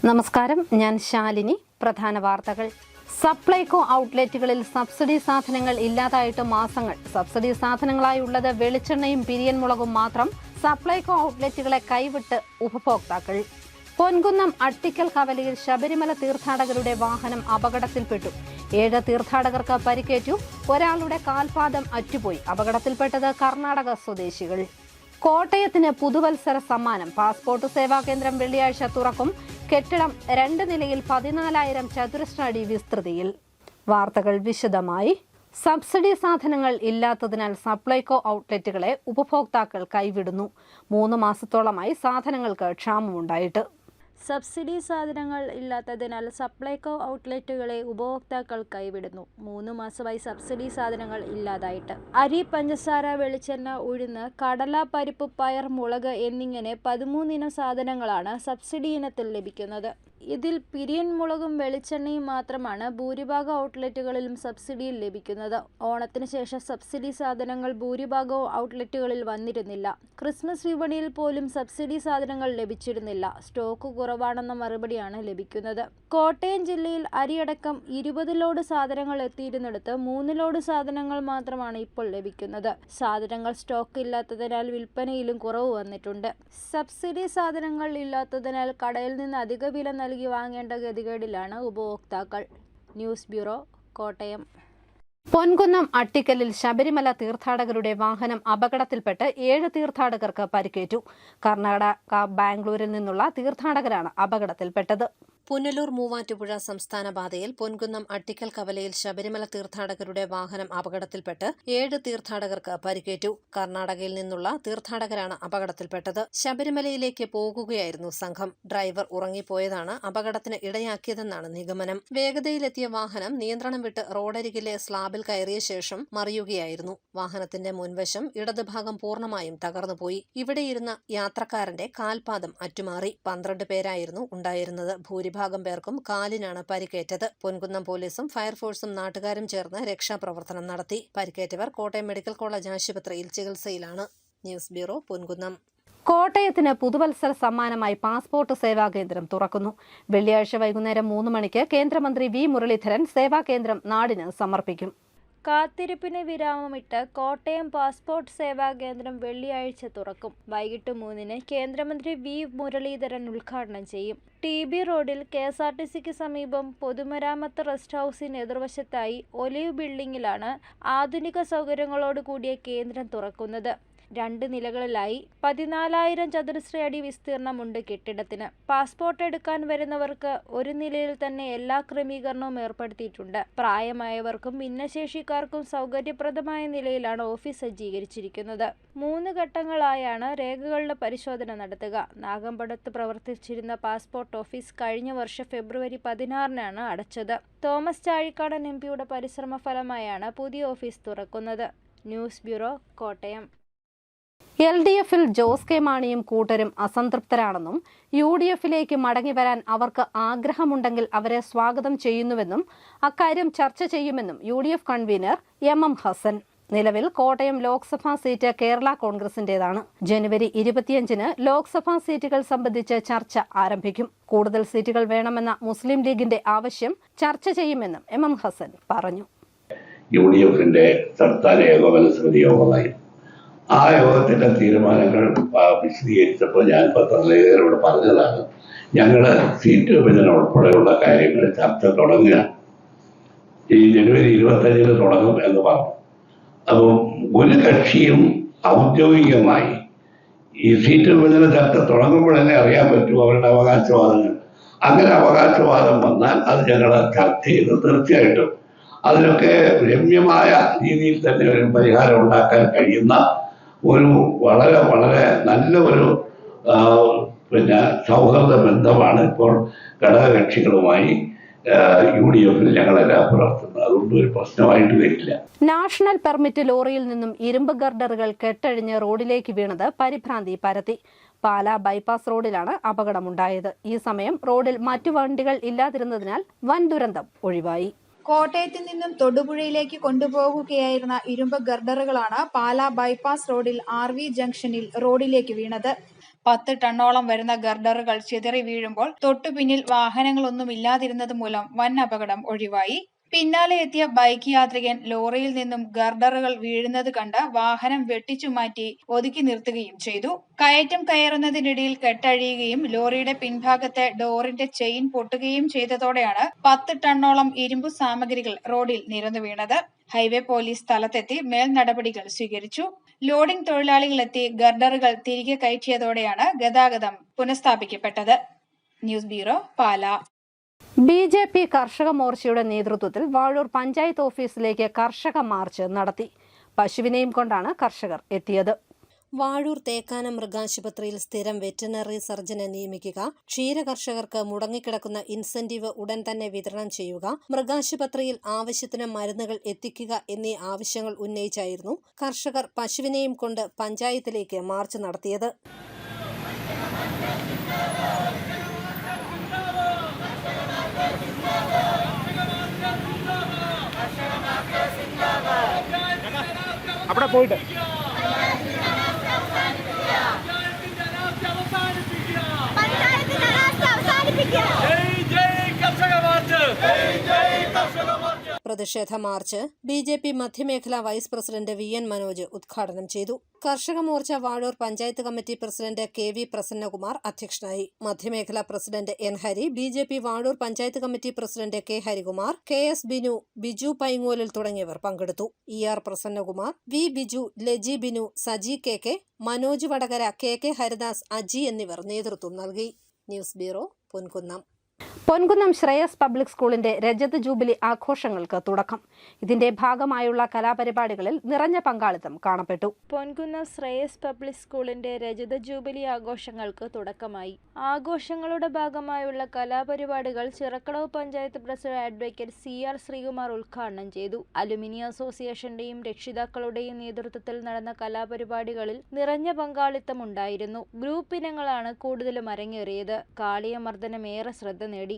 നമസ്കാരം, ഞാൻ ശാലിനി. പ്രധാന വാർത്തകൾ. സപ്ലൈകോ ഔട്ട്ലെറ്റുകളിൽ സബ്സിഡി സാധനങ്ങൾ ഇല്ലാതായിട്ട് മാസങ്ങൾ. സബ്സിഡി സാധനങ്ങളായി ഉള്ളത് വെളിച്ചെണ്ണയും പിരിയൻ മുളകും മാത്രം. സപ്ലൈകോ ഔട്ട്ലെറ്റുകളെ കൈവിട്ട് ഉപഭോക്താക്കൾ. പൊൻകുന്നം അട്ടിക്കൽ കവലയിൽ ശബരിമല തീർത്ഥാടകരുടെ വാഹനം അപകടത്തിൽപ്പെട്ടു. 7 തീർത്ഥാടകർക്ക് പരിക്കേറ്റു. ഒരാളുടെ കാൽപാദം അറ്റുപോയി. അപകടത്തിൽപ്പെട്ടത് കർണാടക സ്വദേശികൾ. കോട്ടയത്തിന് പുതുവത്സര സമ്മാനം. പാസ്പോർട്ട് സേവാ കേന്ദ്രം വെള്ളിയാഴ്ച തുറക്കും. കെട്ടിടം 2 നിലയിൽ 14,000 ചതുരശ്ര അടി വിസ്തൃതിയിൽ. വാർത്തകൾ വിശദമായി. സബ്സിഡി സാധനങ്ങൾ ഇല്ലാത്തതിനാൽ സപ്ലൈകോ ഔട്ട്ലെറ്റുകളെ ഉപഭോക്താക്കൾ കൈവിടുന്നു. 3 മാസത്തോളമായി സാധനങ്ങൾക്ക് ക്ഷാമമുണ്ടായിട്ട്. സബ്സിഡി സാധനങ്ങൾ ഇല്ലാത്തതിനാൽ സപ്ലൈകോ ഔട്ട്ലെറ്റുകളെ ഉപഭോക്താക്കൾ കൈവിടുന്നു. 3 മാസമായി സബ്സിഡി സാധനങ്ങൾ ഇല്ലാതായിട്ട്. അരി, പഞ്ചസാര, വെളിച്ചെണ്ണ, ഉഴുന്ന്, കടല, പരിപ്പ്, പയർ, മുളക് എന്നിങ്ങനെ 13 ഇനം സാധനങ്ങളാണ് സബ്സിഡി ഇനത്തിൽ ലഭിക്കുന്നത്. ഇതിൽ പിരിയൻ മുളകും വെളിച്ചെണ്ണയും മാത്രമാണ് ഭൂരിഭാഗം ഔട്ട്ലെറ്റുകളിലും സബ്സിഡിയിൽ ലഭിക്കുന്നത്. ഓണത്തിന് ശേഷം സബ്സിഡി സാധനങ്ങൾ ഭൂരിഭാഗവും ഔട്ട്ലെറ്റുകളിൽ വന്നിരുന്നില്ല. ക്രിസ്മസ് വിപണിയിൽ പോലും സബ്സിഡി സാധനങ്ങൾ ലഭിച്ചിരുന്നില്ല. സ്റ്റോക്ക് കുറവാണെന്ന മറുപടിയാണ് ലഭിക്കുന്നത്. കോട്ടയം ജില്ലയിൽ അരിയടക്കം 20 ലോഡ് സാധനങ്ങൾ എത്തിയിരുന്നിടത്ത് 3 ലോഡ് സാധനങ്ങൾ മാത്രമാണ് ഇപ്പോൾ ലഭിക്കുന്നത്. സാധനങ്ങൾ സ്റ്റോക്ക് ഇല്ലാത്തതിനാൽ വിൽപ്പനയിലും കുറവ് വന്നിട്ടുണ്ട്. സബ്സിഡി സാധനങ്ങൾ ഇല്ലാത്തതിനാൽ കടയിൽ നിന്ന് അധിക വില നൽകി വാങ്ങേണ്ട ഗതികേടിലാണ് ഉപഭോക്താക്കൾ. News bureau, Kottayam. പൊൻകുന്നം അട്ടിക്കലിൽ ശബരിമല തീർത്ഥാടകരുടെ വാഹനം അപകടത്തിൽപ്പെട്ട് 7 തീർത്ഥാടകർക്ക് പരിക്കേറ്റു. കർണാടക ബാംഗ്ലൂരിൽ നിന്നുള്ള തീർത്ഥാടകരാണ് അപകടത്തിൽപ്പെട്ടത്. പുനലൂർ മൂവാറ്റുപുഴ സംസ്ഥാന പാതയിൽ പൊൻകുന്നം അട്ടിക്കൽ കവലയിൽ ശബരിമല തീർത്ഥാടകരുടെ വാഹനം അപകടത്തിൽപ്പെട്ട് 7 തീർത്ഥാടകർക്ക് പരിക്കേറ്റു. കർണാടകയിൽ നിന്നുള്ള തീർത്ഥാടകരാണ് അപകടത്തിൽപ്പെട്ടത്. ശബരിമലയിലേക്ക് പോകുകയായിരുന്നു സംഘം. ഡ്രൈവർ ഉറങ്ങിപ്പോയതാണ് അപകടത്തിന് ഇടയാക്കിയതെന്നാണ് നിഗമനം. വേഗതയിലെത്തിയ വാഹനം നിയന്ത്രണം വിട്ട് റോഡരികിലെ സ്ലാബിൽ കയറിയ ശേഷം മറിയുകയായിരുന്നു. വാഹനത്തിന്റെ മുൻവശം ഇടതുഭാഗം പൂർണ്ണമായും തകർന്നുപോയി. ഇവിടെയിരുന്ന യാത്രക്കാരന്റെ കാൽപാദം അറ്റുമാറി. 12 പേരായിരുന്നു ഉണ്ടായിരുന്നത്. ഭൂരിഭാഗം പേർക്കും കാലിനാണ് പരിക്കേറ്റത്. പൊൻകുന്നം പോലീസും ഫയർഫോഴ്സും നാട്ടുകാരും ചേർന്ന് രക്ഷാപ്രവർത്തനം നടത്തി. പരിക്കേറ്റവർ കോട്ടയം മെഡിക്കൽ കോളേജ് ആശുപത്രിയിൽ ചികിത്സയിലാണ്. News bureau, Ponkunnam. കോട്ടയത്തിന് പുതുവത്സര സമ്മാനമായി പാസ്പോർട്ട് സേവാ കേന്ദ്രം തുറക്കുന്നു. വെള്ളിയാഴ്ച വൈകുന്നേരം 3 മണിക്ക് കേന്ദ്രമന്ത്രി വി മുരളീധരൻ സേവാ കേന്ദ്രം നാടിന് സമർപ്പിക്കും. കാത്തിരിപ്പിന് വിരാമമിട്ട് കോട്ടയം പാസ്പോർട്ട് സേവാ കേന്ദ്രം വെള്ളിയാഴ്ച തുറക്കും. വൈകിട്ട് 3-ന് കേന്ദ്രമന്ത്രി വി മുരളീധരൻ ഉദ്ഘാടനം ചെയ്യും. TB റോഡിൽ KSRTCക്ക് സമീപം പൊതുമരാമത്ത് റെസ്റ്റ് ഹൌസിന് എതിർവശത്തായി ഒലിവ് ബിൽഡിംഗിലാണ് ആധുനിക സൗകര്യങ്ങളോട് കൂടിയ കേന്ദ്രം തുറക്കുന്നത്. 2 നിലകളിലായി 14,000 ചതുരശ്ര അടി വിസ്തീർണമുണ്ട് കെട്ടിടത്തിന്. പാസ്പോർട്ട് എടുക്കാൻ വരുന്നവർക്ക് ഒരു നിലയിൽ തന്നെ എല്ലാ ക്രമീകരണവും ഏർപ്പെടുത്തിയിട്ടുണ്ട്. പ്രായമായവർക്കും ഭിന്നശേഷിക്കാർക്കും സൗകര്യപ്രദമായ നിലയിലാണ് ഓഫീസ് സജ്ജീകരിച്ചിരിക്കുന്നത്. 3 ഘട്ടങ്ങളായാണ് രേഖകളുടെ പരിശോധന നടത്തുക. നാഗമ്പടത്ത് പ്രവർത്തിച്ചിരുന്ന പാസ്പോർട്ട് ഓഫീസ് കഴിഞ്ഞ വർഷം ഫെബ്രുവരി 16-നാണ് അടച്ചത്. തോമസ് ചാഴിക്കാടൻ MPയുടെ പരിശ്രമ ഫലമായാണ് പുതിയ ഓഫീസ് തുറക്കുന്നത്. News bureau, Kottayam. LDFിൽ ജോസ് കെ മാണിയും കൂട്ടരും അസംതൃപ്തരാണെന്നും UDFിലേക്ക് മടങ്ങിവരാൻ അവർക്ക് ആഗ്രഹമുണ്ടെങ്കിൽ അവരെ സ്വാഗതം ചെയ്യുന്നുവെന്നും അക്കാര്യം ചർച്ച ചെയ്യുമെന്നും UDF കൺവീനർ MM ഹസൻ. നിലവിൽ കോട്ടയം ലോക്സഭാ സീറ്റ് കേരള കോൺഗ്രസിന്റേതാണ്. ജനുവരി 25-ന് ലോക്സഭാ സീറ്റുകൾ സംബന്ധിച്ച് ചർച്ച ആരംഭിക്കും. കൂടുതൽ സീറ്റുകൾ വേണമെന്ന മുസ്ലിം ലീഗിന്റെ ആവശ്യം ചർച്ച ചെയ്യുമെന്നും MM ഹസൻ പറഞ്ഞു. UDFിന്റെ സംസ്ഥാന ഏകോപന സമിതി യോഗമായി. ആ യോഗത്തിന്റെ തീരുമാനങ്ങൾ വിശദീകരിച്ചപ്പോൾ ഞാൻ പത്രലേഖകരോട് പറഞ്ഞതാണ്, ഞങ്ങള് സീറ്റ് വിഭജനം ഉൾപ്പെടെയുള്ള കാര്യങ്ങൾ ചർച്ച തുടങ്ങുക ഈ ജനുവരി 25-ന് തുടങ്ങും എന്ന് പറഞ്ഞു. അപ്പം ഒരു കക്ഷിയും ഔദ്യോഗികമായി ഈ സീറ്റ് വിഭജന ചർച്ച തുടങ്ങുമ്പോൾ തന്നെ അറിയാൻ പറ്റും അവരുടെ അവകാശവാദങ്ങൾ. അങ്ങനെ അവകാശവാദം വന്നാൽ അത് ഞങ്ങൾ ചർച്ച ചെയ്ത് തീർച്ചയായിട്ടും അതിനൊക്കെ രമ്യമായ രീതിയിൽ തന്നെ ഒരു പരിഹാരം ഉണ്ടാക്കാൻ കഴിയുന്ന ഒരു വളരെ വളരെ നല്ല ഒരു സൗഹൃദ ബന്ധമാണ് ഇപ്പോൾ ഘടകകക്ഷികളുമായി UDFിൽ ഞങ്ങളെല്ലാം പുലർത്തുന്നത്. അതുകൊണ്ട് ഒരു പ്രശ്നമായിട്ട് വരില്ല. നാഷണൽ പെർമിറ്റ് ലോറിയിൽ നിന്നും ഇരുമ്പ് ഗർഡറുകൾ കെട്ടഴിഞ്ഞ് റോഡിലേക്ക് വീണത് പരിഭ്രാന്തി പരത്തി. പാലാ ബൈപ്പാസ് റോഡിലാണ് അപകടമുണ്ടായത്. ഈ സമയം റോഡിൽ മറ്റു വണ്ടികൾ ഇല്ലാതിരുന്നതിനാൽ വൻ ദുരന്തം ഒഴിവായി. കോട്ടയത്ത് നിന്നും തൊടുപുഴയിലേക്ക് കൊണ്ടുപോകുകയായിരുന്ന ഇരുമ്പ് ഗർഡറുകളാണ് പാലാ ബൈപ്പാസ് റോഡിൽ RV ജംഗ്ഷനിൽ റോഡിലേക്ക് വീണത്. 10 ടണ്ണോളം വരുന്ന ഗർഡറുകൾ ചിതറി വീഴുമ്പോൾ തൊട്ടുപിന്നിൽ വാഹനങ്ങളൊന്നുമില്ലാതിരുന്നത് മൂലം വൻ അപകടം ഒഴിവായി. പിന്നാലെ എത്തിയ ബൈക്ക് യാത്രികൻ ലോറിയിൽ നിന്നും ഗർഡറുകൾ വീഴുന്നത് കണ്ട് വാഹനം വെട്ടിച്ചുമാറ്റി ഒതുക്കി നിർത്തുകയും ചെയ്തു. കയറ്റം കയറുന്നതിനിടയിൽ കെട്ടഴിയുകയും ലോറിയുടെ പിൻഭാഗത്തെ ഡോറിന്റെ ചെയിൻ പൊട്ടുകയും ചെയ്തതോടെയാണ് 10 ടണ്ണോളം ഇരുമ്പു സാമഗ്രികൾ റോഡിൽ നിരന്നു വീണത്. ഹൈവേ പോലീസ് സ്ഥലത്തെത്തി മേൽ നടപടികൾ സ്വീകരിച്ചു. ലോഡിംഗ് തൊഴിലാളികളെത്തി ഗർഡറുകൾ തിരികെ കയറ്റിയതോടെയാണ് ഗതാഗതം പുനഃസ്ഥാപിക്കപ്പെട്ടത്. News bureau, Pala. BJP കർഷക മോർച്ചയുടെ നേതൃത്വത്തിൽ വാഴൂർ പഞ്ചായത്ത് ഓഫീസിലേക്ക് കർഷക മാർച്ച് നടത്തി. പശുവിനെയും കൊണ്ടാണ് കർഷകർ എത്തിയത്. വാഴൂർ തേക്കാനം മൃഗാശുപത്രിയിൽ സ്ഥിരം വെറ്ററിനറി സർജനെ നിയമിക്കുക, ക്ഷീരകർഷകർക്ക് മുടങ്ങിക്കിടക്കുന്ന ഇൻസെന്റീവ് ഉടൻ തന്നെ വിതരണം ചെയ്യുക, മൃഗാശുപത്രിയിൽ ആവശ്യത്തിന് മരുന്നുകൾ എത്തിക്കുക എന്നീ ആവശ്യങ്ങൾ ഉന്നയിച്ചായിരുന്നു കർഷകർ പശുവിനെയും കൊണ്ട് പഞ്ചായത്തിലേക്ക് മാർച്ച് നടത്തിയത്. അവിടെ പോയിട്ട് പ്രതിഷേധ മാർച്ച് BJP മധ്യമേഖലാ വൈസ് പ്രസിഡന്റ് VN മനോജ് ഉദ്ഘാടനം ചെയ്തു. Karshaka Morcha Vazhoor panchayat committee president KV Prasannakumar അധ്യക്ഷനായി. മധ്യമേഖലാ president N Hari, BJP Vazhoor panchayat committee president K Harikumar, KS Binu, Biju Paingolil തുടങ്ങിയവർ പങ്കെടുത്തു. ER Prasannakumar, V Biju, Laji Binu, Saji KK, Manoj Vadakara, KK Haridas, Aji എന്നിവർ നേതൃത്വം നൽകി. News bureau, Ponkunnam. Ponkunnam Shreyas public സ്കൂളിന്റെ രജത ജൂബിലി ആഘോഷങ്ങൾക്ക് തുടക്കം. ഇതിന്റെ ഭാഗമായുള്ള കലാപരിപാടികളിൽ നിറഞ്ഞ പങ്കാളിത്തം കാണപ്പെട്ടു. പൊൻകുന്നം ശ്രേയസ് പബ്ലിക് സ്കൂളിന്റെ രജത ജൂബിലി ആഘോഷങ്ങൾക്ക് തുടക്കമായി. ആഘോഷങ്ങളുടെ ഭാഗമായുള്ള കലാപരിപാടികൾ Chirakkadavu panchayat president advocate CR Sreekumar ഉദ്ഘാടനം ചെയ്തു. അലുമിനി അസോസിയേഷന്റെയും രക്ഷിതാക്കളുടെയും നേതൃത്വത്തിൽ നടന്ന കലാപരിപാടികളിൽ നിറഞ്ഞ പങ്കാളിത്തമുണ്ടായിരുന്നു. ഗ്രൂപ്പ് ഇനങ്ങളാണ് കൂടുതലും അരങ്ങേറിയത്. കാളിയമർദ്ദനം ഏറെ ശ്രദ്ധ നേടി.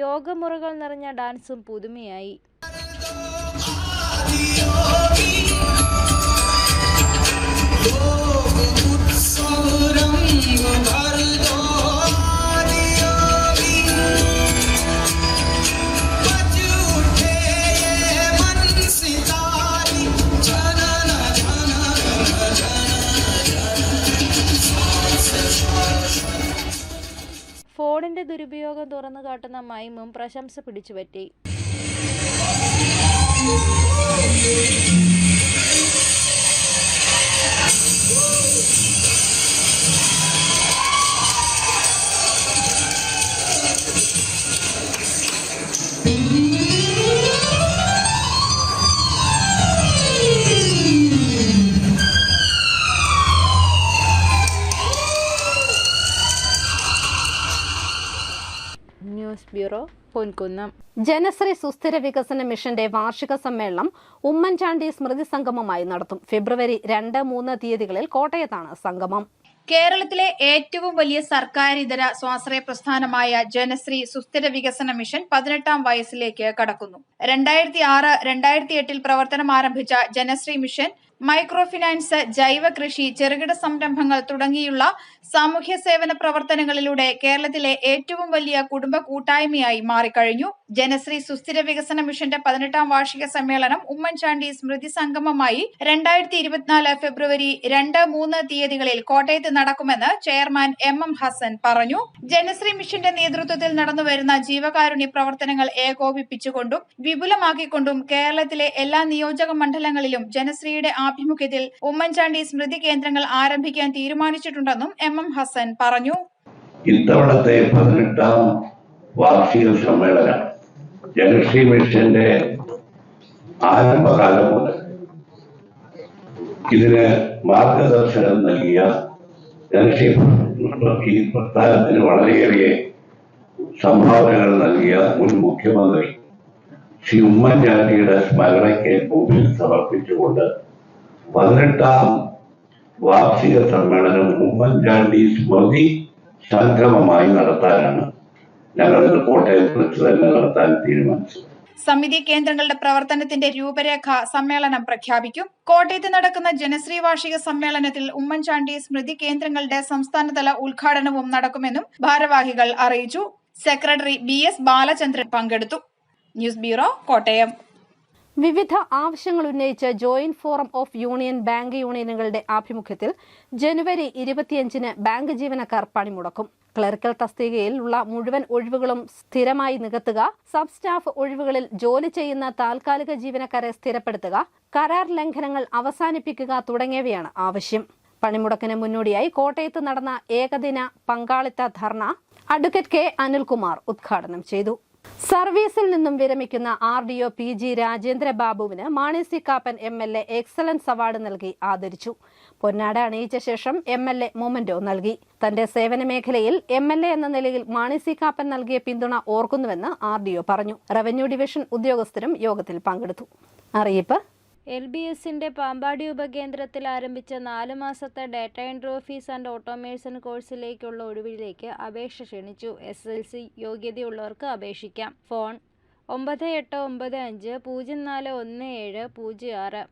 യോഗമുറകൾ നിറഞ്ഞ ഡാൻസും പുതുമയായി. ഫോണിന്റെ ദുരുപയോഗം തുറന്നു കാട്ടുന്ന മൈമും പ്രശംസ പിടിച്ചുപറ്റി. News bureau, Ponkunnam. ജനശ്രീ സുസ്ഥിര വികസന മിഷന്റെ വാർഷിക സമ്മേളനം ഉമ്മൻചാണ്ടി സ്മൃതി സംഗമമായി നടത്തും. ഫെബ്രുവരി 2, 3 തീയതികളിൽ കോട്ടയത്താണ് സംഗമം. കേരളത്തിലെ ഏറ്റവും വലിയ സർക്കാരിതര സ്വാശ്രയ പ്രസ്ഥാനമായ ജനശ്രീ സുസ്ഥിര വികസന മിഷൻ 18ാം വയസ്സിലേക്ക് കടക്കുന്നു. 2006-2008 പ്രവർത്തനം ആരംഭിച്ച ജനശ്രീ മിഷൻ മൈക്രോ ഫിനാൻസ്, ജൈവ കൃഷി, ചെറുകിട സംരംഭങ്ങൾ തുടങ്ങിയുള്ള സാമൂഹ്യ സേവന പ്രവർത്തനങ്ങളിലൂടെ കേരളത്തിലെ ഏറ്റവും വലിയ കുടുംബ കൂട്ടായ്മയായി മാറിക്കഴിഞ്ഞു. ജനശ്രീ സുസ്ഥിര വികസന മിഷന്റെ 18ാം വാർഷിക സമ്മേളനം ഉമ്മൻചാണ്ടി സ്മൃതി സംഗമമായി 2024 ഫെബ്രുവരി 2, 3 തീയതികളിൽ കോട്ടയത്ത് നടക്കുമെന്ന് ചെയർമാൻ MM ഹസൻ പറഞ്ഞു. ജനശ്രീ മിഷന്റെ നേതൃത്വത്തിൽ നടന്നുവരുന്ന ജീവകാരുണ്യ പ്രവർത്തനങ്ങൾ ഏകോപിപ്പിച്ചുകൊണ്ടും വിപുലമാക്കിക്കൊണ്ടും കേരളത്തിലെ എല്ലാ നിയോജക മണ്ഡലങ്ങളിലും ജനശ്രീയുടെ ആഭിമുഖ്യത്തിൽ ഉമ്മൻചാണ്ടി സ്മൃതി കേന്ദ്രങ്ങൾ ആരംഭിക്കാൻ തീരുമാനിച്ചിട്ടുണ്ടെന്നും MM ഹസൻ പറഞ്ഞു. ഇത്തവണത്തെ 18ാം വാർഷിക സമ്മേളനം ജനശ്രീ മിഷന്റെ ആരംഭകാലം മുതൽ ഇതിന് മാർഗദർശനം നൽകിയ ജനശ്രീ ഈ പ്രസ്ഥാനത്തിന് വളരെയേറെ സംഭാവനകൾ നൽകിയ മുൻ മുഖ്യമന്ത്രി ശ്രീ ഉമ്മൻചാണ്ടിയുടെ സ്മരണയ്ക്ക് മുമ്പിൽ സമർപ്പിച്ചുകൊണ്ട് 18ാം വാർഷിക സമ്മേളനം ഉമ്മൻചാണ്ടി സ്മൃതി സംഗമമായി നടത്താനാണ് ഞങ്ങൾ കോട്ടയത്ത് വെച്ച് തന്നെ നടത്താൻ തീരുമാനിച്ചത്. സമിതി കേന്ദ്രങ്ങളുടെ പ്രവർത്തനത്തിന്റെ രൂപരേഖ സമ്മേളനം പ്രഖ്യാപിക്കും. കോട്ടയത്ത് നടക്കുന്ന ജനശ്രീ വാർഷിക സമ്മേളനത്തിൽ ഉമ്മൻചാണ്ടി സ്മൃതി കേന്ദ്രങ്ങളുടെ സംസ്ഥാനതല ഉദ്ഘാടനവും നടക്കുമെന്നും ഭാരവാഹികൾ അറിയിച്ചു. സെക്രട്ടറി BS ബാലചന്ദ്രൻ പങ്കെടുത്തു. News bureau, Kottayam. വിവിധ ആവശ്യങ്ങൾ ഉന്നയിച്ച് joint forum of union bank യൂണിയനുകളുടെ ആഭിമുഖ്യത്തിൽ ജനുവരി 25-ന് ബാങ്ക് ജീവനക്കാർ പണിമുടക്കും. ക്ലറിക്കൽ തസ്തികയിൽ ഉള്ള മുഴുവൻ ഒഴിവുകളും സ്ഥിരമായി നികത്തുക, സബ് സ്റ്റാഫ് ഒഴിവുകളിൽ ജോലി ചെയ്യുന്ന താൽക്കാലിക ജീവനക്കാരെ സ്ഥിരപ്പെടുത്തുക, കരാർ ലംഘനങ്ങൾ അവസാനിപ്പിക്കുക തുടങ്ങിയവയാണ് ആവശ്യം. പണിമുടക്കിന് മുന്നോടിയായി കോട്ടയത്ത് നടന്ന ഏകദിന പങ്കാളിത്ത ധർണ അഡ്വക്കേറ്റ് K. അനിൽകുമാർ ഉദ്ഘാടനം ചെയ്തു. സർവീസിൽ നിന്നും വിരമിക്കുന്ന RDO PG രാജേന്ദ്രബാബുവിന് Mani C Kappan MLA excellence award നൽകി ആദരിച്ചു. പൊന്നാട അണിയിച്ച ശേഷം MLA മൊമെന്റോ നൽകി. തന്റെ സേവന മേഖലയിൽ MLA എന്ന നിലയിൽ മാണി സി കാപ്പൻ നൽകിയ പിന്തുണ ഓർക്കുന്നുവെന്ന് RDO പറഞ്ഞു. റവന്യൂ ഡിവിഷൻ ഉദ്യോഗസ്ഥരും യോഗത്തിൽ പങ്കെടുത്തു. അറിയിപ്പ്: LBSന്റെ പാമ്പാടി ഉപകേന്ദ്രത്തിൽ ആരംഭിച്ച 4 മാസത്തെ data entry office and automation കോഴ്സിലേക്കുള്ള ഒഴിവിലേക്ക് അപേക്ഷ ക്ഷണിച്ചു. SSLC യോഗ്യതയുള്ളവർക്ക് അപേക്ഷിക്കാം. ഫോൺ 9895041706.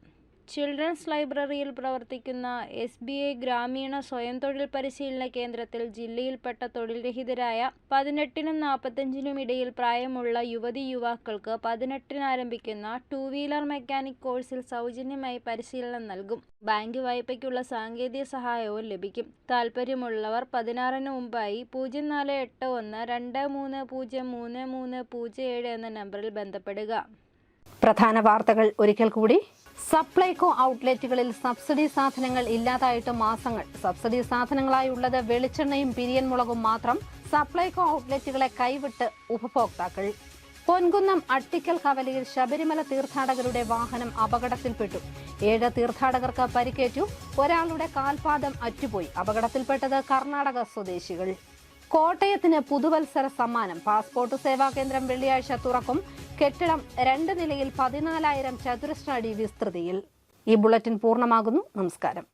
ചിൽഡ്രൻസ് ലൈബ്രറിയിൽ പ്രവർത്തിക്കുന്ന SBI ഗ്രാമീണ സ്വയം തൊഴിൽ പരിശീലന കേന്ദ്രത്തിൽ ജില്ലയിൽപ്പെട്ട തൊഴിൽ രഹിതരായ 18-നും 45-നും ഇടയിൽ പ്രായമുള്ള യുവതി യുവാക്കൾക്ക് 18-ന് ആരംഭിക്കുന്ന 2-വീലർ മെക്കാനിക് കോഴ്സിൽ സൗജന്യമായി പരിശീലനം നൽകും. ബാങ്ക് വായ്പയ്ക്കുള്ള സാങ്കേതിക സഹായവും ലഭിക്കും. താൽപ്പര്യമുള്ളവർ 16-ന് മുമ്പായി 048123033307 എന്ന നമ്പറിൽ ബന്ധപ്പെടുക. പ്രധാന വാർത്തകൾ ഒരിക്കൽ കൂടി. സപ്ലൈകോ ഔട്ട്ലെറ്റുകളിൽ സബ്സിഡി സാധനങ്ങൾ ഇല്ലാതായിട്ട് മാസങ്ങൾ. സബ്സിഡി സാധനങ്ങളായി ഉള്ളത് വെളിച്ചെണ്ണയും പിരിയൻ മുളകും മാത്രം. സപ്ലൈകോ ഔട്ട്ലെറ്റുകളെ കൈവിട്ട് ഉപഭോക്താക്കൾ. പൊൻകുന്നം അട്ടിക്കൽ കവലയിൽ ശബരിമല തീർത്ഥാടകരുടെ വാഹനം അപകടത്തിൽപ്പെട്ടു. 7 തീർത്ഥാടകർക്ക് പരിക്കേറ്റു. ഒരാളുടെ കാൽപാദം അറ്റുപോയി. അപകടത്തിൽപ്പെട്ടത് കർണാടക സ്വദേശികൾ. കോട്ടയത്തിന് പുതുവത്സര സമ്മാനം. പാസ്പോർട്ട് സേവാ കേന്ദ്രം വെള്ളിയാഴ്ച തുറക്കും. കെട്ടിടം 2 നിലയിൽ 14,000 ചതുരശ്ര അടി വിസ്തൃതിയിൽ. ഈ ബുള്ളറ്റിൻ പൂർണ്ണമാകുന്നു. നമസ്കാരം.